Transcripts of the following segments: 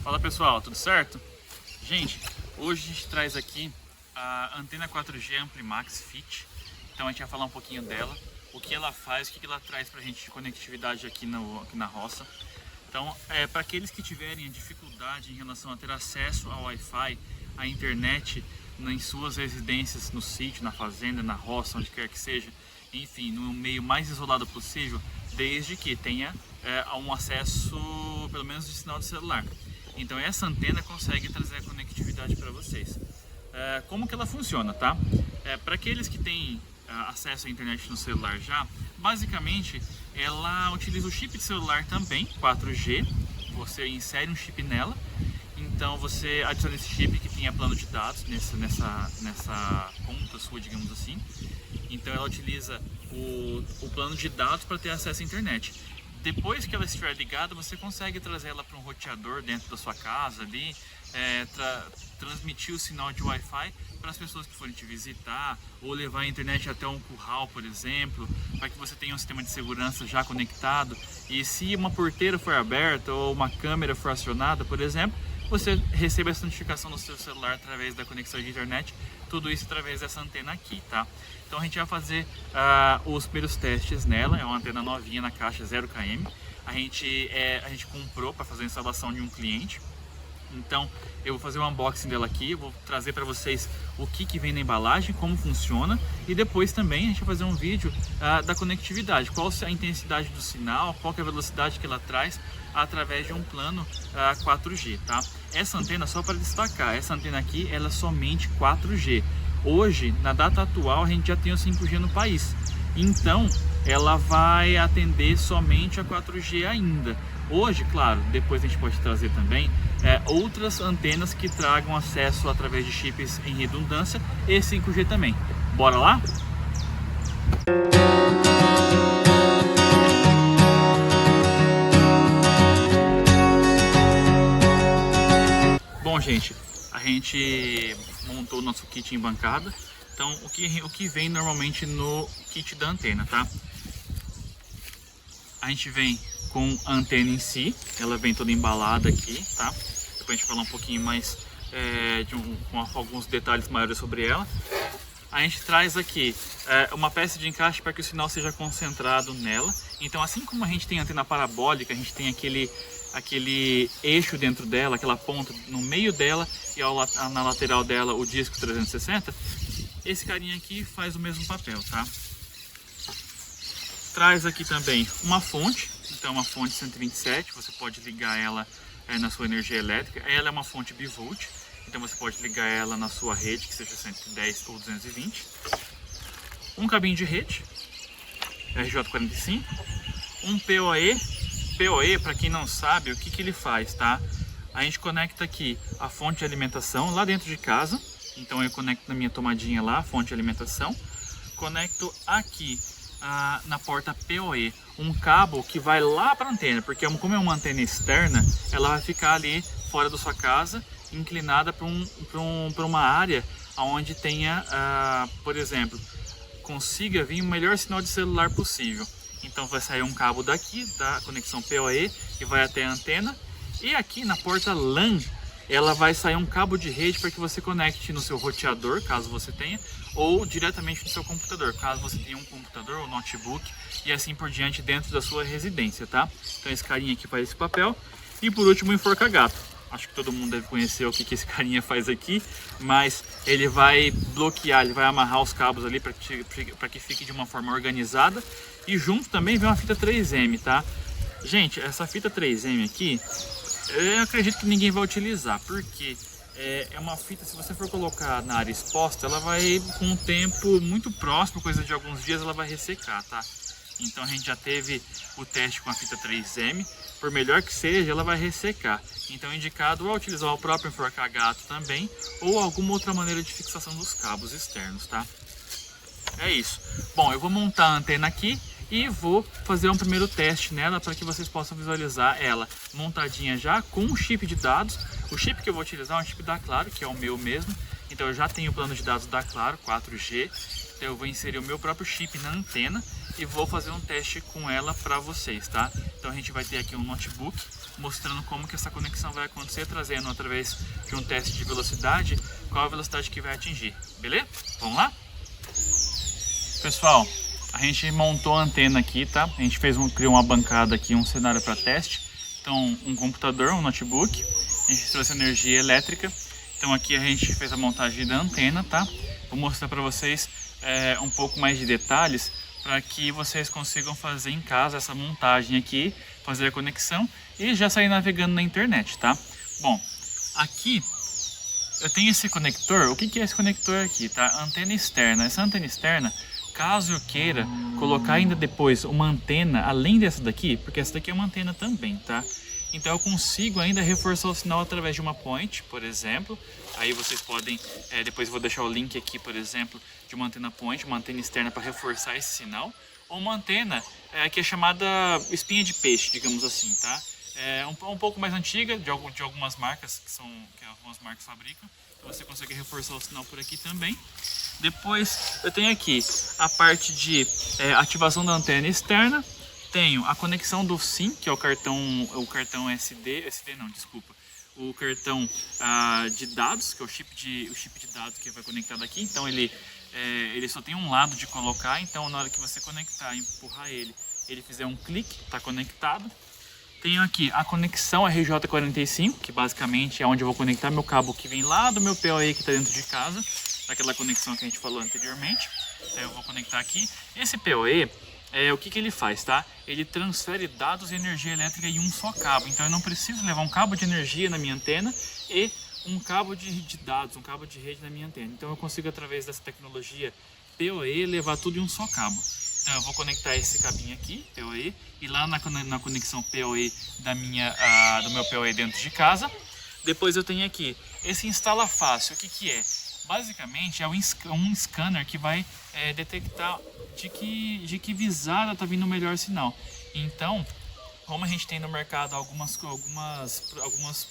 Fala pessoal, tudo certo? Gente, hoje a gente traz aqui a antena 4G Amplimax Fit. Então a gente vai falar um pouquinho dela, o que ela faz, o que ela traz pra gente de conectividade aqui na roça. Então, para aqueles que tiverem dificuldade em relação a ter acesso ao Wi-Fi, à internet em suas residências, no sítio, na fazenda, na roça, onde quer que seja, enfim, no meio mais isolado possível, desde que tenha um acesso, pelo menos, de sinal de celular. Então essa antena consegue trazer a conectividade para vocês. Como que ela funciona, tá? Para aqueles que têm acesso à internet no celular já, basicamente ela utiliza o chip de celular também, 4G. Você insere um chip nela, então você adiciona esse chip que tenha plano de dados nessa conta sua, digamos assim. Então ela utiliza o plano de dados para ter acesso à internet. Depois que ela estiver ligada, você consegue trazer ela para um roteador dentro da sua casa ali, transmitir o sinal de Wi-Fi para as pessoas que forem te visitar, ou levar a internet até um curral, por exemplo, para que você tenha um sistema de segurança já conectado. E se uma porteira for aberta ou uma câmera for acionada, por exemplo, você recebe essa notificação no seu celular através da conexão de internet, tudo isso através dessa antena aqui, tá? Então a gente vai fazer os primeiros testes nela. É uma antena novinha na caixa 0 km. A gente comprou para fazer a instalação de um cliente. Então eu vou fazer o unboxing dela aqui, vou trazer para vocês o que vem na embalagem, como funciona, e depois também a gente vai fazer um vídeo da conectividade, qual a intensidade do sinal, qual que é a velocidade que ela traz através de um plano 4G, tá? Essa antena, só para destacar, essa antena aqui ela é somente 4G. Hoje, na data atual, a gente já tem o 5G no país, então ela vai atender somente a 4G ainda. Hoje, claro, depois a gente pode trazer também outras antenas que tragam acesso através de chips em redundância e 5G também. Bora lá? Bom, gente, a gente montou o nosso kit em bancada. Então, o que vem normalmente no kit da antena, tá? A gente vem com a antena em si, ela vem toda embalada aqui, tá? Depois a gente falar um pouquinho mais com alguns detalhes maiores sobre ela. A gente traz aqui uma peça de encaixe para que o sinal seja concentrado nela. Então, assim como a gente tem a antena parabólica, a gente tem aquele eixo dentro dela, aquela ponta no meio dela e na lateral dela o disco 360, esse carinha aqui faz o mesmo papel, tá? Traz aqui também uma fonte, então uma fonte 127, você pode ligar ela na sua energia elétrica. Ela é uma fonte bivolt, então você pode ligar ela na sua rede, que seja 110 ou 220. Um cabinho de rede, RJ45, um PoE. PoE, para quem não sabe, o que ele faz, tá? A gente conecta aqui a fonte de alimentação lá dentro de casa, então eu conecto na minha tomadinha lá, a fonte de alimentação, conecto aqui na porta PoE um cabo que vai lá para a antena, porque como é uma antena externa, ela vai ficar ali fora da sua casa, inclinada para uma área onde tenha, por exemplo, consiga vir o melhor sinal de celular possível. Então vai sair um cabo daqui, da conexão PoE, que vai até a antena, e aqui na porta LAN, ela vai sair um cabo de rede para que você conecte no seu roteador, caso você tenha, ou diretamente no seu computador, caso você tenha um computador ou notebook, e assim por diante dentro da sua residência, tá? Então esse carinha aqui faz esse papel. E por último o enforca-gato. Acho que todo mundo deve conhecer o que esse carinha faz aqui, mas ele vai bloquear, ele vai amarrar os cabos ali para que fique de uma forma organizada. E junto também vem uma fita 3M, tá? Gente, essa fita 3M aqui, eu acredito que ninguém vai utilizar, porque é uma fita, se você for colocar na área exposta, ela vai, com um tempo muito próximo, coisa de alguns dias, ela vai ressecar, tá? Então a gente já teve o teste com a fita 3M, por melhor que seja, ela vai ressecar. Então é indicado ou utilizar o próprio enforca-gato também, ou alguma outra maneira de fixação dos cabos externos, tá? É isso. Bom, eu vou montar a antena aqui e vou fazer um primeiro teste nela para que vocês possam visualizar ela montadinha já com um chip de dados. O chip que eu vou utilizar é um chip da Claro, que é o meu mesmo. Então eu já tenho o plano de dados da Claro, 4G. Então eu vou inserir o meu próprio chip na antena e vou fazer um teste com ela para vocês, tá? Então a gente vai ter aqui um notebook mostrando como que essa conexão vai acontecer, trazendo através de um teste de velocidade, qual a velocidade que vai atingir, beleza? Vamos lá? Pessoal, a gente montou a antena aqui, tá? A gente criou uma bancada aqui, um cenário para teste. Então, um computador, um notebook, a gente trouxe energia elétrica. Então aqui a gente fez a montagem da antena, tá? Vou mostrar para vocês um pouco mais de detalhes para que vocês consigam fazer em casa essa montagem aqui, fazer a conexão e já sair navegando na internet, tá? Bom, aqui eu tenho esse conector. O que é esse conector aqui, tá? Antena externa. Essa antena externa, caso eu queira colocar ainda depois uma antena além dessa daqui, porque essa daqui é uma antena também, tá? Então eu consigo ainda reforçar o sinal através de uma point, por exemplo. Aí vocês podem, depois eu vou deixar o link aqui, por exemplo, de uma antena point, uma antena externa para reforçar esse sinal. Ou uma antena que é chamada espinha de peixe, digamos assim, tá? É um pouco mais antiga, de algumas marcas, que algumas marcas fabricam. Então você consegue reforçar o sinal por aqui também. Depois eu tenho aqui a parte de ativação da antena externa. Tenho a conexão do SIM, que é o cartão o cartão de dados, que é o chip de dados que vai conectado aqui. Então ele só tem um lado de colocar, então na hora que você conectar, empurrar ele fizer um clique, está conectado. Tenho aqui a conexão RJ45, que basicamente é onde eu vou conectar meu cabo que vem lá do meu PoE que está dentro de casa, daquela conexão que a gente falou anteriormente. Então eu vou conectar aqui. Esse PoE, o que ele faz, tá? Ele transfere dados e energia elétrica em um só cabo. Então eu não preciso levar um cabo de energia na minha antena e um cabo de dados, um cabo de rede na minha antena. Então eu consigo, através dessa tecnologia PoE, levar tudo em um só cabo. Então eu vou conectar esse cabinho aqui, PoE, e lá na conexão PoE do meu PoE dentro de casa. Depois eu tenho aqui esse instala fácil. O que é? Basicamente é um scanner que vai detectar de que visada está vindo o melhor sinal. Então, como a gente tem no mercado algumas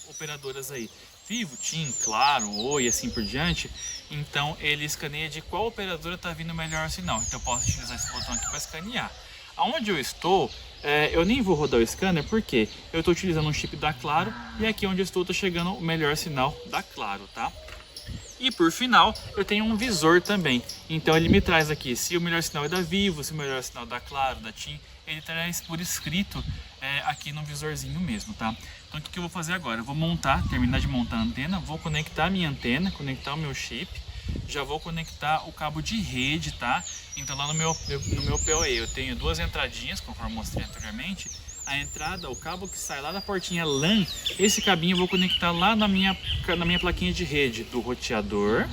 operadoras aí, Vivo, TIM, Claro, Oi e assim por diante, então ele escaneia de qual operadora está vindo o melhor sinal. Então eu posso utilizar esse botão aqui para escanear. Aonde eu estou, eu nem vou rodar o scanner porque eu estou utilizando um chip da Claro e aqui onde eu estou está chegando o melhor sinal da Claro, tá? E por final, eu tenho um visor também. Então ele me traz aqui se o melhor sinal é da Vivo, se o melhor sinal é da Claro, da TIM. Ele traz por escrito aqui no visorzinho mesmo, tá? Então o que eu vou fazer agora? Eu vou terminar de montar a antena, vou conectar a minha antena, conectar o meu chip. Já vou conectar o cabo de rede, tá? Então lá no meu PoE eu tenho duas entradinhas, conforme eu mostrei anteriormente. A entrada, o cabo que sai lá da portinha LAN, esse cabinho eu vou conectar lá na minha plaquinha de rede do roteador.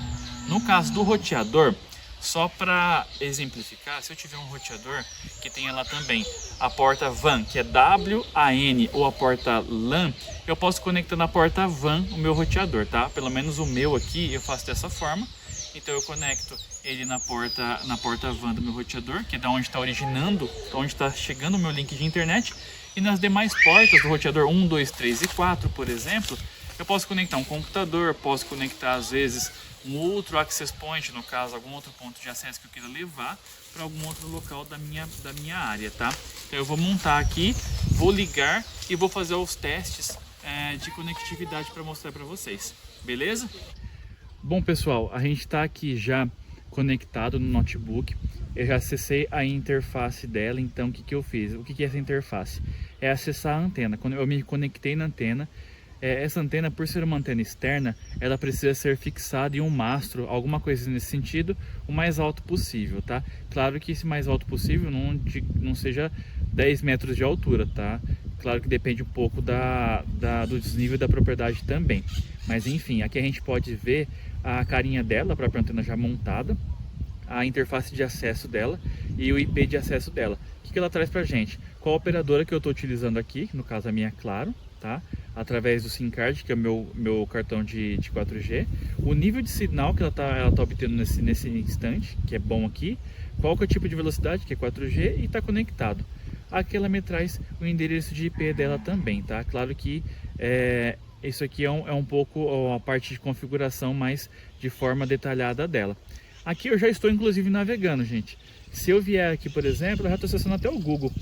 No caso do roteador, só para exemplificar, se eu tiver um roteador que tenha lá também a porta WAN, que é WAN, ou a porta LAN, eu posso conectar na porta WAN o meu roteador, tá? Pelo menos o meu aqui eu faço dessa forma. Então eu conecto ele na porta WAN do meu roteador, que é da onde está originando, onde está chegando o meu link de internet. E nas demais portas do roteador 1, 2, 3 e 4, por exemplo, eu posso conectar um computador, posso conectar às vezes um outro access point, no caso, algum outro ponto de acesso que eu queira levar para algum outro local da minha área, tá? Então eu vou montar aqui, vou ligar e vou fazer os testes de conectividade para mostrar para vocês, beleza? Bom pessoal, a gente está aqui já conectado no notebook. Eu já acessei a interface dela, então o que eu fiz? O que é essa interface? É acessar a antena. Quando eu me conectei na antena, essa antena, por ser uma antena externa, ela precisa ser fixada em um mastro, alguma coisa nesse sentido, o mais alto possível, tá? Claro que esse mais alto possível não seja 10 metros de altura, tá? Claro que depende um pouco do desnível da propriedade também. Mas enfim, aqui a gente pode ver a carinha dela, a própria antena já montada, a interface de acesso dela e o IP de acesso dela. O que ela traz pra gente? Qual a operadora que eu estou utilizando aqui, no caso a minha Claro, tá? Através do SIM card, que é o meu cartão de 4G, o nível de sinal que ela tá obtendo nesse instante, que é bom aqui, qual que é o tipo de velocidade, que é 4G, e está conectado. Aqui ela me traz o endereço de IP dela também, tá? Claro que isso aqui é um pouco a parte de configuração mais de forma detalhada dela. Aqui eu já estou inclusive navegando, gente. Se eu vier aqui, por exemplo, eu já estou acessando até o Google.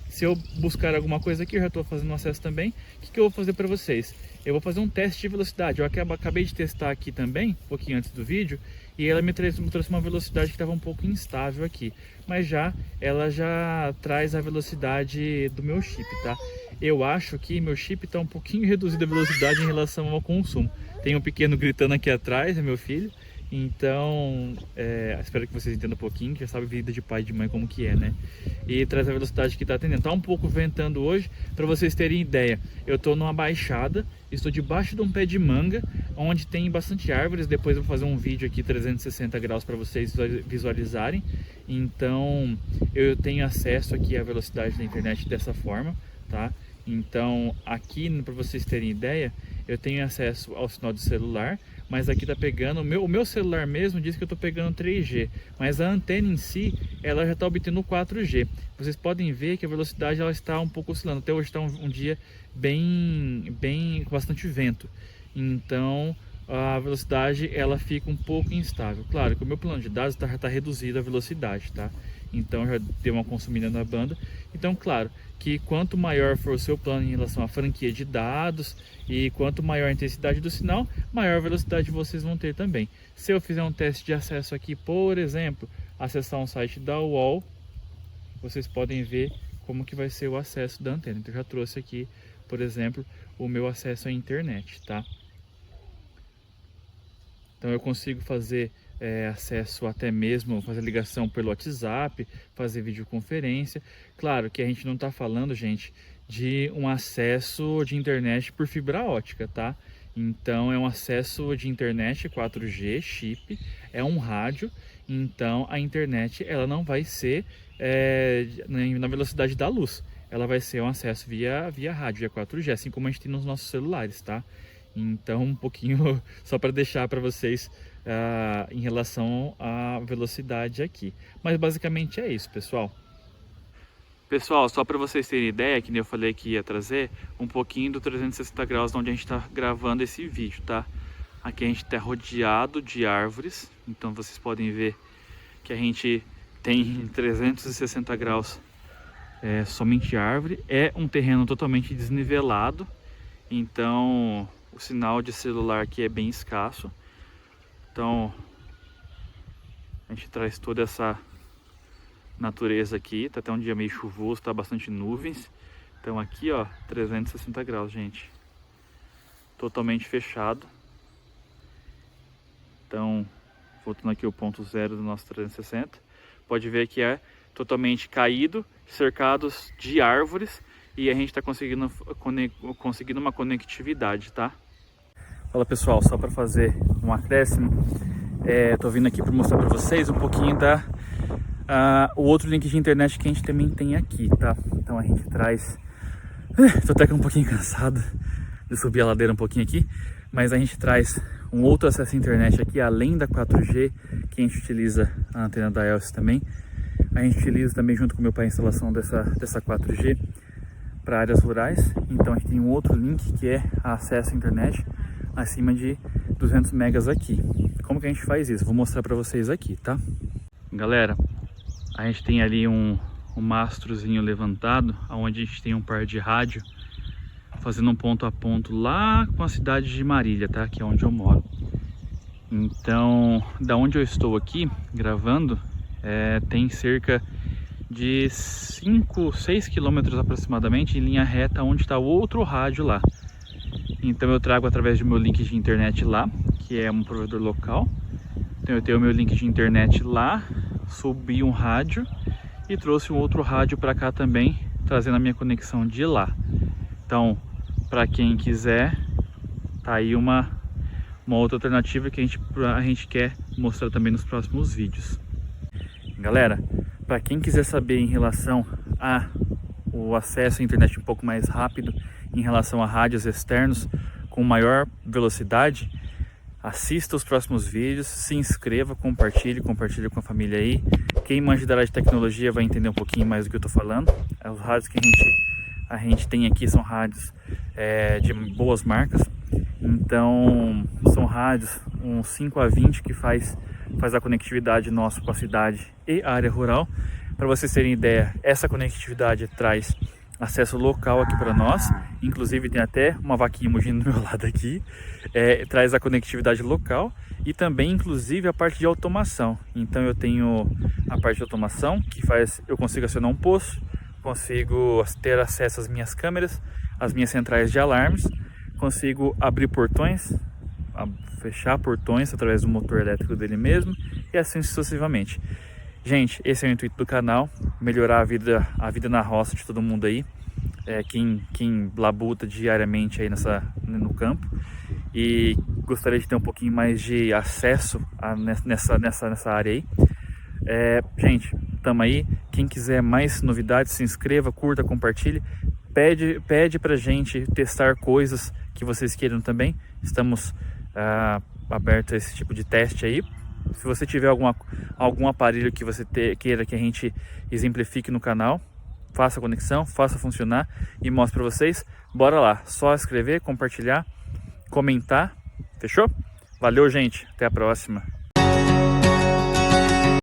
se eu buscar alguma coisa aqui, eu já estou fazendo um acesso também. O que eu vou fazer para vocês? Eu vou fazer um teste de velocidade. Eu acabei de testar aqui também, um pouquinho antes do vídeo, e ela me trouxe uma velocidade que estava um pouco instável aqui. Mas ela já traz a velocidade do meu chip, tá? Eu acho que meu chip está um pouquinho reduzido a velocidade em relação ao consumo. Tem um pequeno gritando aqui atrás, é meu filho. Então, espero que vocês entendam um pouquinho, que já sabe vida de pai e de mãe como que é, né? E traz a velocidade que está atendendo. Tá um pouco ventando hoje, para vocês terem ideia. Eu estou numa baixada, estou debaixo de um pé de manga, onde tem bastante árvores. Depois eu vou fazer um vídeo aqui 360 graus para vocês visualizarem. Então, eu tenho acesso aqui à velocidade da internet dessa forma, tá? Então, aqui, para vocês terem ideia, eu tenho acesso ao sinal de celular, mas aqui tá pegando, o meu celular mesmo diz que eu tô pegando 3G, mas a antena em si, ela já está obtendo 4G. Vocês podem ver que a velocidade ela está um pouco oscilando. Até hoje está um dia bem com bastante vento. Então, a velocidade ela fica um pouco instável. Claro que o meu plano de dados já está reduzido a velocidade, tá? Então já deu uma consumida na banda. Então, claro que quanto maior for o seu plano em relação à franquia de dados e quanto maior a intensidade do sinal, maior velocidade vocês vão ter também. Se eu fizer um teste de acesso aqui, por exemplo, acessar um site da UOL, vocês podem ver como que vai ser o acesso da antena. Então eu já trouxe aqui, por exemplo, o meu acesso à internet, tá? Então eu consigo fazer acesso até mesmo, fazer ligação pelo WhatsApp, fazer videoconferência. Claro que a gente não está falando, gente, de um acesso de internet por fibra ótica, tá? Então é um acesso de internet 4G, chip, é um rádio. Então a internet ela não vai ser na velocidade da luz. Ela vai ser um acesso via rádio, via 4G, assim como a gente tem nos nossos celulares, tá? Então, um pouquinho só para deixar para vocês em relação à velocidade aqui. Mas basicamente é isso, pessoal. Pessoal, só para vocês terem ideia, que nem eu falei que ia trazer, um pouquinho do 360 graus onde a gente está gravando esse vídeo, tá? Aqui a gente está rodeado de árvores, então vocês podem ver que a gente tem 360 graus somente árvore. É um terreno totalmente desnivelado, então o sinal de celular aqui é bem escasso. Então a gente traz toda essa natureza aqui. Tá até um dia meio chuvoso, tá bastante nuvens. Então aqui, ó, 360 graus, gente. Totalmente fechado. Então, voltando aqui o ponto zero do nosso 360, pode ver que é totalmente caído, cercados de árvores, e a gente está conseguindo uma conectividade, tá? Fala pessoal, só para fazer um acréscimo, tô vindo aqui para mostrar para vocês um pouquinho o outro link de internet que a gente também tem aqui, tá? Então a gente traz, tô até um pouquinho cansado de subir a ladeira um pouquinho aqui, mas a gente traz um outro acesso à internet aqui, além da 4G, que a gente utiliza a antena da Elsys também. A gente utiliza também junto com meu pai a instalação dessa 4G para áreas rurais. Então a gente tem um outro link que é acesso à internet acima de 200 megas aqui. Como que a gente faz isso? Vou mostrar para vocês aqui, tá? Galera, a gente tem ali um mastrozinho levantado, onde a gente tem um par de rádio fazendo um ponto a ponto lá com a cidade de Marília, tá? Que é onde eu moro. Então, da onde eu estou aqui gravando, tem cerca de 6 quilômetros aproximadamente em linha reta onde está o outro rádio lá. Então eu trago através do meu link de internet lá, que é um provedor local. Então eu tenho o meu link de internet lá, subi um rádio e trouxe um outro rádio para cá também, trazendo a minha conexão de lá. Então, para quem quiser, tá aí uma outra alternativa que a gente quer mostrar também nos próximos vídeos. Galera, para quem quiser saber em relação ao acesso à internet um pouco mais rápido, em relação a rádios externos com maior velocidade, assista os próximos vídeos, se inscreva, compartilhe com a família aí. Quem manja da área de tecnologia vai entender um pouquinho mais do que eu estou falando. Os rádios que a gente tem aqui são rádios de boas marcas. Então são rádios 5 a 20 que faz a conectividade nossa com a cidade e a área rural. Para vocês terem ideia, essa conectividade traz acesso local aqui para nós, inclusive tem até uma vaquinha mugindo do meu lado aqui, traz a conectividade local e também inclusive a parte de automação. Então eu tenho a parte de automação que faz, eu consigo acionar um poço, consigo ter acesso às minhas câmeras, às minhas centrais de alarmes, consigo abrir portões, fechar portões através do motor elétrico dele mesmo e assim sucessivamente. Gente, esse é o intuito do canal, melhorar a vida na roça de todo mundo aí, quem labuta diariamente aí no campo, e gostaria de ter um pouquinho mais de acesso nessa área aí. Gente, tamo aí, quem quiser mais novidades, se inscreva, curta, compartilhe, pede pra gente testar coisas que vocês queiram também, estamos abertos a esse tipo de teste aí. Se você tiver algum aparelho que você queira que a gente exemplifique no canal, faça a conexão, faça funcionar e mostre para vocês. Bora lá, só escrever, compartilhar, comentar, fechou? Valeu, gente, até a próxima.